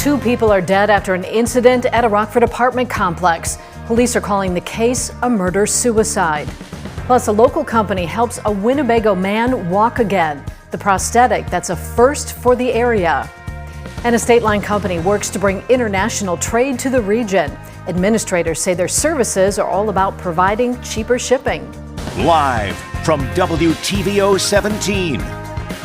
2 people are dead after an incident at a Rockford apartment complex. Police are calling the case a murder-suicide. Plus, a local company helps a Winnebago man walk again. The prosthetic, that's a first for the area. And a state line company works to bring international trade to the region. Administrators say their services are all about providing cheaper shipping. Live from WTVO 17,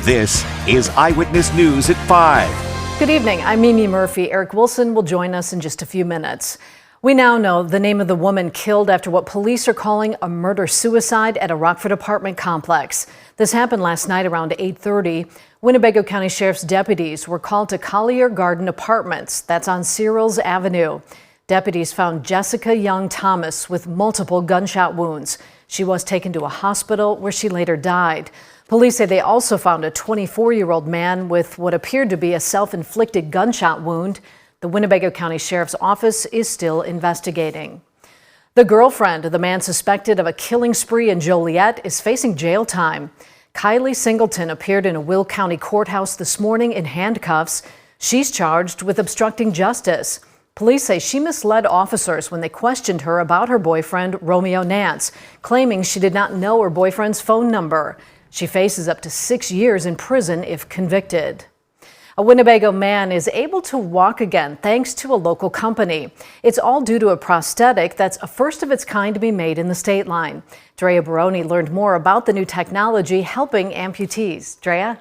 this is Eyewitness News at 5. Good evening, I'm Mimi Murphy. Eric Wilson will join us in just a few minutes. We now know the name of the woman killed after what police are calling a murder-suicide at a Rockford apartment complex. This happened last night around 8:30. Winnebago County Sheriff's deputies were called to Collier Garden Apartments. That's on Searles Avenue. Deputies found Jessica Young Thomas with multiple gunshot wounds. She was taken to a hospital where she later died. Police say they also found a 24-year-old man with what appeared to be a self-inflicted gunshot wound. The Winnebago County Sheriff's Office is still investigating. The girlfriend of the man suspected of a killing spree in Joliet is facing jail time. Kylie Singleton appeared in a Will County courthouse this morning in handcuffs. She's charged with obstructing justice. Police say she misled officers when they questioned her about her boyfriend, Romeo Nance, claiming she did not know her boyfriend's phone number. She faces up to 6 years in prison if convicted. A Winnebago man is able to walk again thanks to a local company. It's all due to a prosthetic that's a first of its kind to be made in the state line. Drea Baroni learned more about the new technology helping amputees. Drea?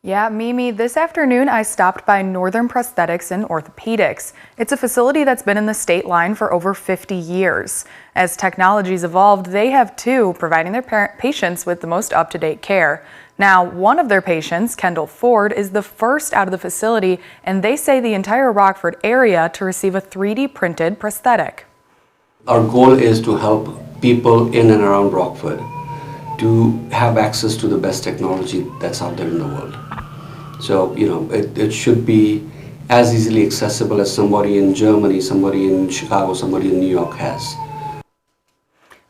Yeah, Mimi, this afternoon I stopped by Northern Prosthetics and Orthopedics. It's a facility that's been in the state line for over 50 years. As technology's evolved, they have too, providing their patients with the most up-to-date care. Now, one of their patients, Kendall Ford, is the first out of the facility, and they say the entire Rockford area to receive a 3D printed prosthetic. Our goal is to help people in and around Rockford to have access to the best technology that's out there in the world. So, it should be as easily accessible as somebody in Germany, somebody in Chicago, somebody in New York has.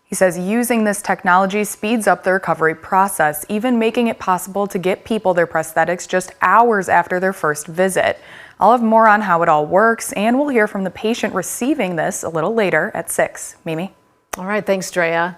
He says using this technology speeds up the recovery process, even making it possible to get people their prosthetics just hours after their first visit. I'll have more on how it all works, and we'll hear from the patient receiving this a little later at 6. Mimi? All right, thanks, Drea.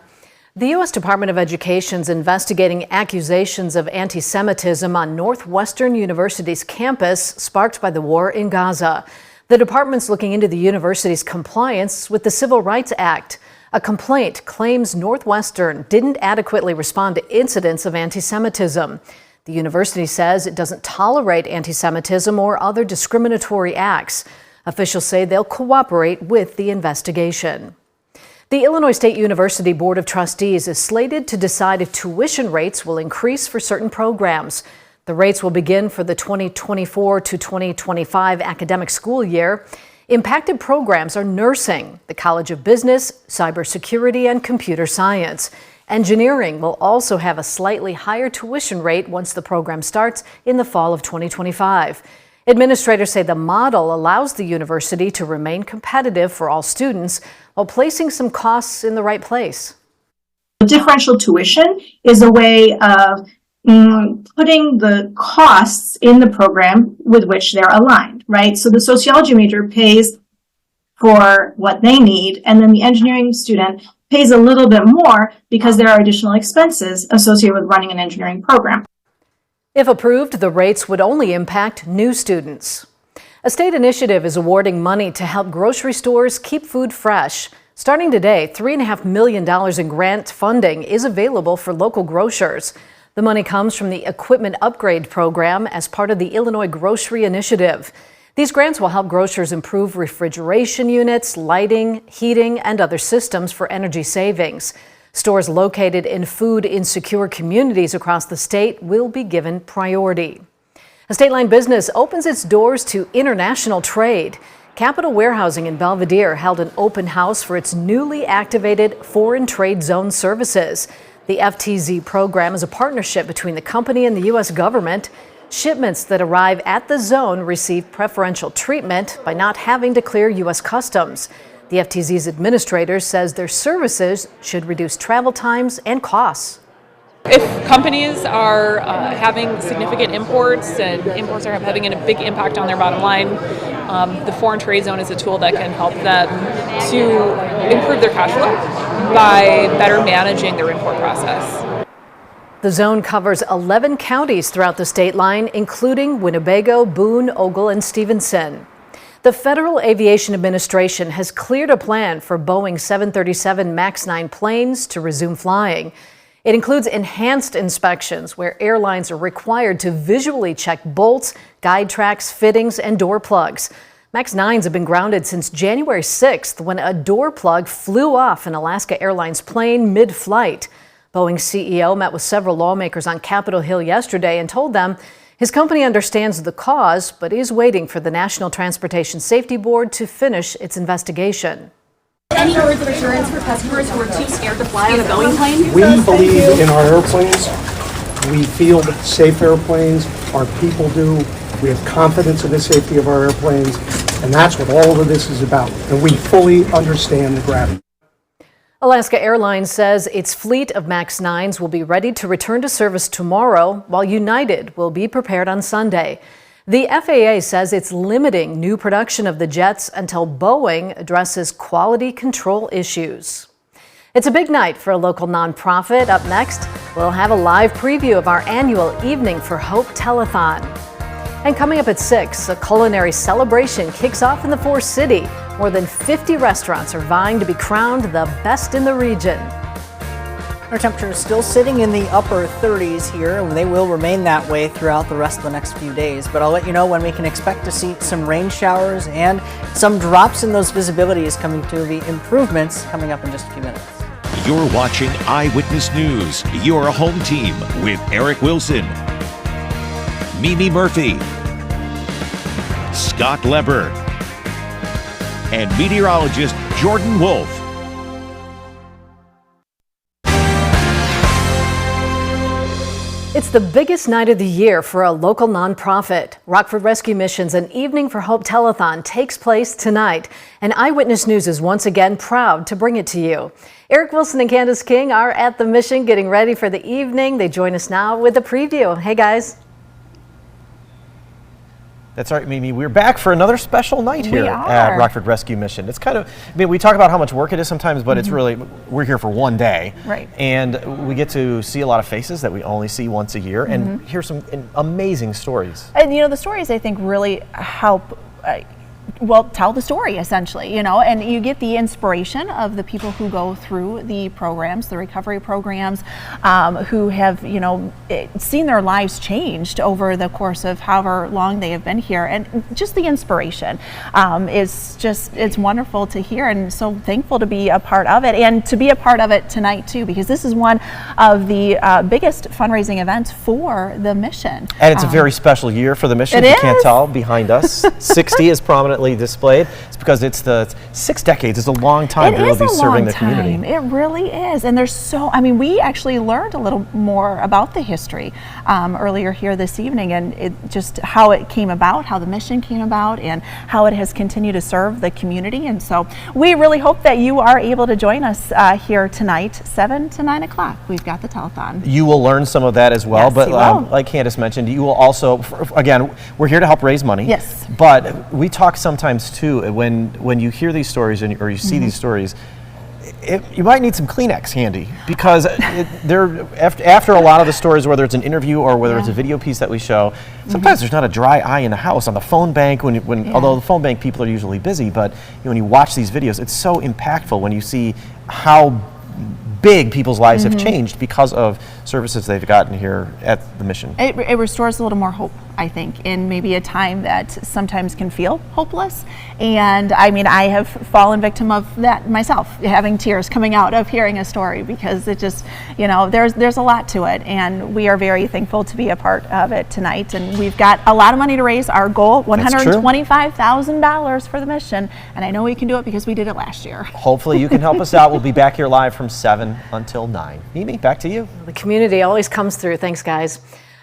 The U.S. Department of Education is investigating accusations of antisemitism on Northwestern University's campus sparked by the war in Gaza. The department's looking into the university's compliance with the Civil Rights Act. A complaint claims Northwestern didn't adequately respond to incidents of antisemitism. The university says it doesn't tolerate antisemitism or other discriminatory acts. Officials say they'll cooperate with the investigation. The Illinois State University Board of Trustees is slated to decide if tuition rates will increase for certain programs. The rates will begin for the 2024 to 2025 academic school year. Impacted programs are nursing, the College of Business, Cybersecurity, and Computer Science. Engineering will also have a slightly higher tuition rate once the program starts in the fall of 2025. Administrators say the model allows the university to remain competitive for all students while placing some costs in the right place. Differential tuition is a way of putting the costs in the program with which they're aligned, right? So the sociology major pays for what they need, and then the engineering student pays a little bit more because there are additional expenses associated with running an engineering program. If approved, the rates would only impact new students. A state initiative is awarding money to help grocery stores keep food fresh. Starting today, $3.5 million in grant funding is available for local grocers. The money comes from the Equipment Upgrade Program as part of the Illinois Grocery Initiative. These grants will help grocers improve refrigeration units, lighting, heating, and other systems for energy savings. Stores located in food insecure communities across the state will be given priority. A state-line business opens its doors to international trade. Capital Warehousing in Belvidere held an open house for its newly activated Foreign Trade Zone services. The FTZ program is a partnership between the company and the U.S. government. Shipments that arrive at the zone receive preferential treatment by not having to clear U.S. customs. The FTZ's administrator says their services should reduce travel times and costs. If companies are having significant imports and imports are having a big impact on their bottom line, the foreign trade zone is a tool that can help them to improve their cash flow by better managing their import process. The zone covers 11 counties throughout the state line, including Winnebago, Boone, Ogle, and Stevenson. The Federal Aviation Administration has cleared a plan for Boeing 737 MAX 9 planes to resume flying. It includes enhanced inspections where airlines are required to visually check bolts, guide tracks, fittings, and door plugs. MAX 9s have been grounded since January 6th when a door plug flew off an Alaska Airlines plane mid-flight. Boeing's CEO met with several lawmakers on Capitol Hill yesterday and told them his company understands the cause, but is waiting for the National Transportation Safety Board to finish its investigation. Any words of assurance for customers who are too scared to fly on a Boeing plane? We believe in our airplanes. We field safe airplanes. Our people do. We have confidence in the safety of our airplanes, and that's what all of this is about. And we fully understand the gravity. Alaska Airlines says its fleet of MAX 9s will be ready to return to service tomorrow, while United will be prepared on Sunday. The FAA says it's limiting new production of the jets until Boeing addresses quality control issues. It's a big night for a local nonprofit. Up next, we'll have a live preview of our annual Evening for Hope telethon. And coming up at 6, a culinary celebration kicks off in the Forest City. More than 50 restaurants are vying to be crowned the best in the region. Our temperature is still sitting in the upper 30s here, and they will remain that way throughout the rest of the next few days. But I'll let you know when we can expect to see some rain showers and some drops in those visibilities coming to the improvements coming up in just a few minutes. You're watching Eyewitness News, your home team with Eric Wilson, Mimi Murphy, Scott Leber, and meteorologist Jordan Wolf. It's the biggest night of the year for a local nonprofit. Rockford Rescue Mission's An Evening for Hope telethon takes place tonight, and Eyewitness News is once again proud to bring it to you. Eric Wilson and Candace King are at the mission getting ready for the evening. They join us now with a preview. Hey, guys. That's right, Mimi. We're back for another special night here at Rockford Rescue Mission. It's kind of, I mean, we talk about how much work it is sometimes, but it's really, we're here for one day. Right. And we get to see a lot of faces that we only see once a year and hear some amazing stories. And, you know, the stories, I think, really help tell the story, essentially, you know, and you get the inspiration of the people who go through the programs, the recovery programs, who have, you know, seen their lives changed over the course of however long they have been here. And just the inspiration is just, it's wonderful to hear, and so thankful to be a part of it, and to be a part of it tonight too, because this is one of the biggest fundraising events for the mission. And it's a very special year for the mission. If you can't tell behind us, 60 is prominently displayed. It's because it's the 6 decades. It's a long time to really be serving the community. It really is. And there's so, I mean, we actually learned a little more about the history earlier here this evening, and it just how it came about, how the mission came about, and how it has continued to serve the community. And so we really hope that you are able to join us here tonight, 7 to 9 o'clock. We've got the telethon. You will learn some of that as well, Yes, but like Candace mentioned, you will also, again, we're here to help raise money. Yes. But we talk sometimes too, when you hear these stories or you see these stories, you might need some Kleenex handy, because after a lot of the stories, whether it's an interview or whether it's a video piece that we show, sometimes there's not a dry eye in the house on the phone bank. Although the phone bank people are usually busy, but when you watch these videos, it's so impactful when you see how big people's lives have changed because of services they've gotten here at the mission. It restores a little more hope, I think, in maybe a time that sometimes can feel hopeless. And I mean, I have fallen victim of that myself, having tears coming out of hearing a story, because it just, you know, there's a lot to it, and we are very thankful to be a part of it tonight. And we've got a lot of money to raise. Our goal, $125,000 for the mission, and I know we can do it because we did it last year. Hopefully you can help us out. We'll be back here live from 7 until 9. Mimi, back to you. The community always comes through. Thanks, guys.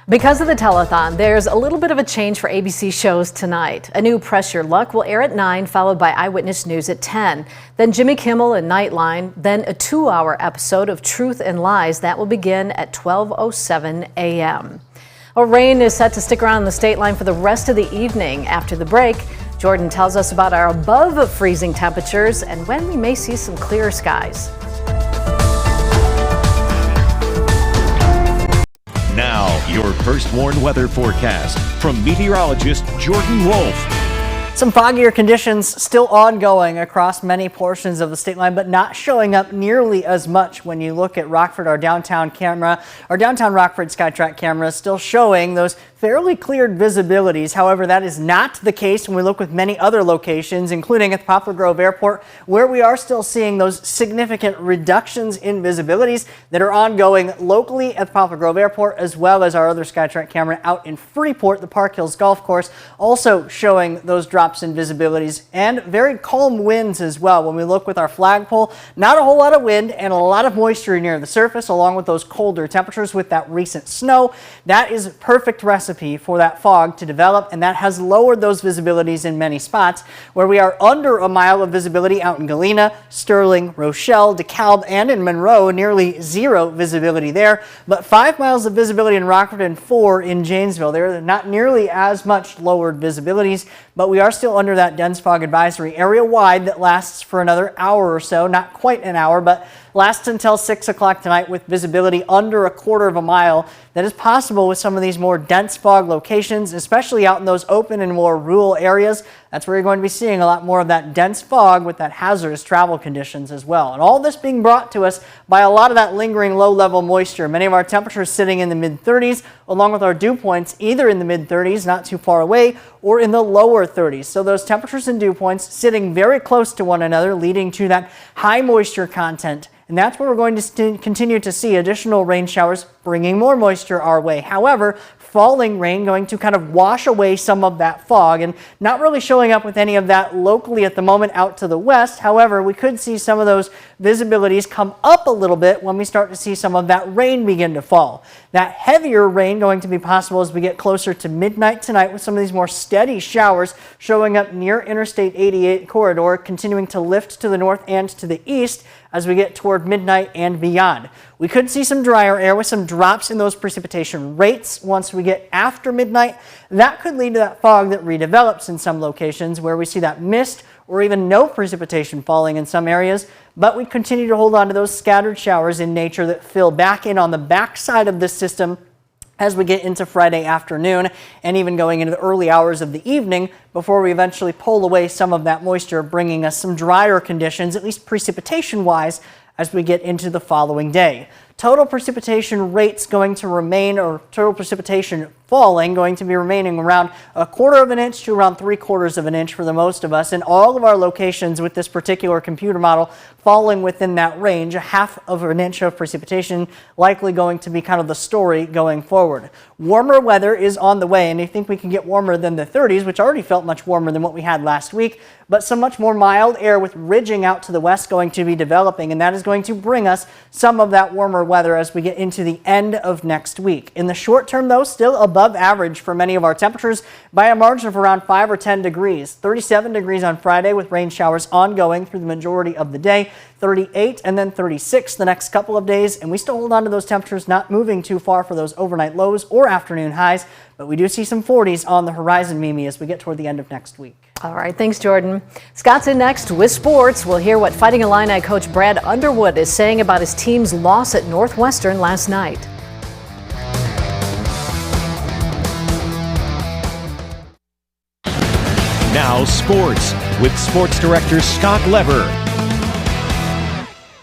Because of the telethon, there's a little bit of a change for ABC shows tonight. A new Press Your Luck will air at 9, followed by Eyewitness News at 10. Then Jimmy Kimmel and Nightline, then a 2-hour episode of Truth and Lies that will begin at 12:07 a.m. Rain is set to stick around the state line for the rest of the evening. After the break, Jordan tells us about our above freezing temperatures and when we may see some clearer skies. Now, your first warned weather forecast from meteorologist Jordan Wolf. Some foggier conditions still ongoing across many portions of the state line, but not showing up nearly as much when you look at Rockford. Our downtown Rockford SkyTrack camera still showing those fairly cleared visibilities. However, that is not the case when we look with many other locations, including at the Poplar Grove Airport, where we are still seeing those significant reductions in visibilities that are ongoing locally at the Poplar Grove Airport, as well as our other SkyTrack camera out in Freeport, the Park Hills Golf Course, also showing those drops in visibilities and very calm winds as well. When we look with our flagpole, not a whole lot of wind and a lot of moisture near the surface, along with those colder temperatures with that recent snow. That is a perfect recipe for that fog to develop, and that has lowered those visibilities in many spots where we are under a mile of visibility out in Galena, Sterling, Rochelle, DeKalb, and in Monroe. Nearly zero visibility there, but 5 miles of visibility in Rockford and 4 in Janesville. They're not nearly as much lowered visibilities, but we are still under that dense fog advisory area wide that lasts for another hour or so, not quite an hour, but lasts until 6 o'clock tonight with visibility under a quarter of a mile. That is possible with some of these more dense fog locations, especially out in those open and more rural areas. That's where you're going to be seeing a lot more of that dense fog with that hazardous travel conditions as well. And all this being brought to us by a lot of that lingering low-level moisture. Many of our temperatures sitting in the mid-30s, along with our dew points either in the mid-30s, not too far away, or in the lower 30s. So those temperatures and dew points sitting very close to one another, leading to that high moisture content. And that's where we're going to continue to see additional rain showers, bringing more moisture our way. However, falling rain going to kind of wash away some of that fog and not really showing up with any of that locally at the moment out to the west. However, we could see some of those visibilities come up a little bit when we start to see some of that rain begin to fall. That heavier rain going to be possible as we get closer to midnight tonight, with some of these more steady showers showing up near Interstate 88 corridor, continuing to lift to the north and to the east as we get toward midnight and beyond. We could see some drier air with some drops in those precipitation rates once we get after midnight. That could lead to that fog that redevelops in some locations where we see that mist or even no precipitation falling in some areas, but we continue to hold on to those scattered showers in nature that fill back in on the backside of this system as we get into Friday afternoon and even going into the early hours of the evening before we eventually pull away some of that moisture, bringing us some drier conditions, at least precipitation-wise, as we get into the following day. Total precipitation rates going to remain, or total precipitation falling, going to be remaining around a quarter of an inch to around 3/4 of an inch for the most of us. In all of our locations with this particular computer model falling within that range, a half of an inch of precipitation likely going to be kind of the story going forward. Warmer weather is on the way, and I think we can get warmer than the 30s, which already felt much warmer than what we had last week, but some much more mild air with ridging out to the west going to be developing, and that is going to bring us some of that warmer weather as we get into the end of next week. In the short term, though, still above average for many of our temperatures by a margin of around 5 or 10 degrees. 37 degrees on Friday with rain showers ongoing through the majority of the day. 38 and then 36 the next couple of days, and we still hold on to those temperatures, not moving too far for those overnight lows or afternoon highs, but we do see some 40s on the horizon, Mimi, as we get toward the end of next week. All right, thanks, Jordan. Scott's in next with sports. We'll hear what Fighting Illini coach Brad Underwood is saying about his team's loss at Northwestern last night. Now sports with sports director Scott Lever.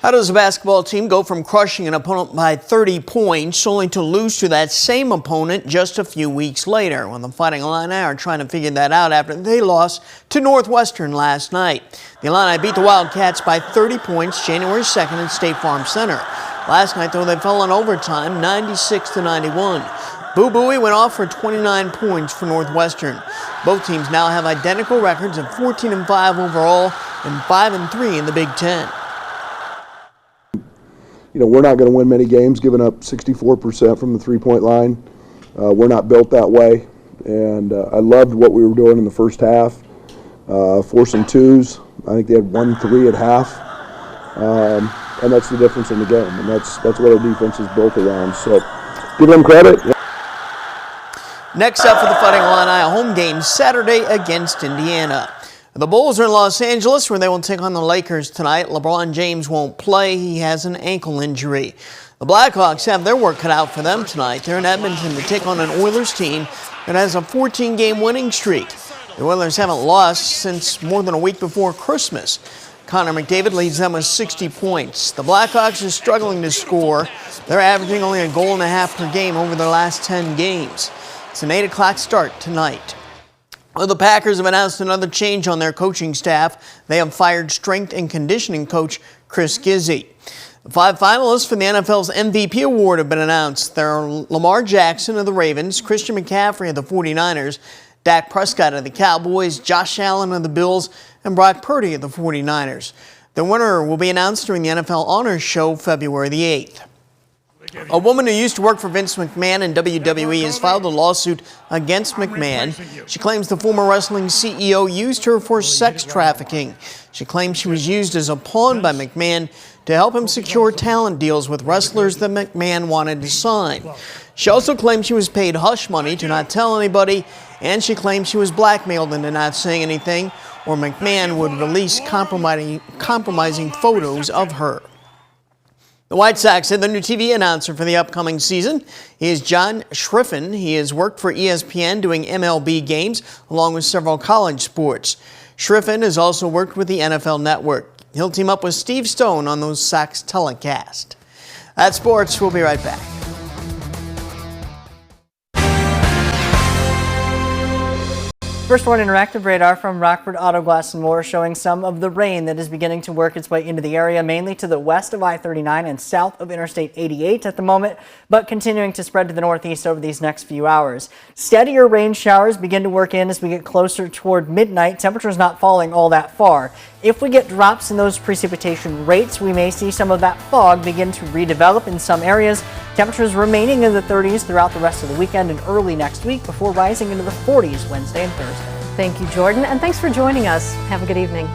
How does a basketball team go from crushing an opponent by 30 points only to lose to that same opponent just a few weeks later? Well, the Fighting Illini are trying to figure that out after they lost to Northwestern last night. The Illini beat the Wildcats by 30 points January 2nd at State Farm Center. Last night, though, they fell in overtime 96-91. Boo Buie went off for 29 points for Northwestern. Both teams now have identical records of 14-5 overall and 5-3 in the Big Ten. You know, we're not going to win many games giving up 64% from the three-point line. We're not built that way, and I loved what we were doing in the first half. 4s and 2s. I think they had 1-3 at half, and that's the difference in the game, and that's what our defense is built around. So give them credit. Next up for the Fighting Illini, a home game Saturday against Indiana. The Bulls are in Los Angeles, where they will take on the Lakers tonight. LeBron James won't play. He has an ankle injury. The Blackhawks have their work cut out for them tonight. They're in Edmonton to take on an Oilers team that has a 14-game winning streak. The Oilers haven't lost since more than a week before Christmas. Connor McDavid leads them with 60 points. The Blackhawks are struggling to score. They're averaging only a goal and a half per game over their last 10 games. It's an 8 o'clock start tonight. Well, the Packers have announced another change on their coaching staff. They have fired strength and conditioning coach Chris Gizzi. The 5 finalists for the NFL's MVP award have been announced. There are Lamar Jackson of the Ravens, Christian McCaffrey of the 49ers, Dak Prescott of the Cowboys, Josh Allen of the Bills, and Brock Purdy of the 49ers. The winner will be announced during the NFL Honors Show February the 8th. A woman who used to work for Vince McMahon in WWE has filed a lawsuit against McMahon. She claims the former wrestling CEO used her for sex trafficking. She claims she was used as a pawn by McMahon to help him secure talent deals with wrestlers that McMahon wanted to sign. She also claims she was paid hush money to not tell anybody, and she claims she was blackmailed into not saying anything, or McMahon would release compromising photos of her. The White Sox had the new TV announcer for the upcoming season. He is John Schriffen. He has worked for ESPN doing MLB games along with several college sports. Schriffen has also worked with the NFL Network. He'll team up with Steve Stone on those Sox telecast. That's sports. We'll be right back. First one, interactive radar from Rockford Auto Glass and More showing some of the rain that is beginning to work its way into the area, mainly to the west of I-39 and south of Interstate 88 at the moment, but continuing to spread to the northeast over these next few hours. Steadier rain showers begin to work in as we get closer toward midnight. Temperatures not falling all that far. If we get drops in those precipitation rates, we may see some of that fog begin to redevelop in some areas. Temperatures remaining in the 30s throughout the rest of the weekend and early next week before rising into the 40s Wednesday and Thursday. Thank you, Jordan, and thanks for joining us. Have a good evening.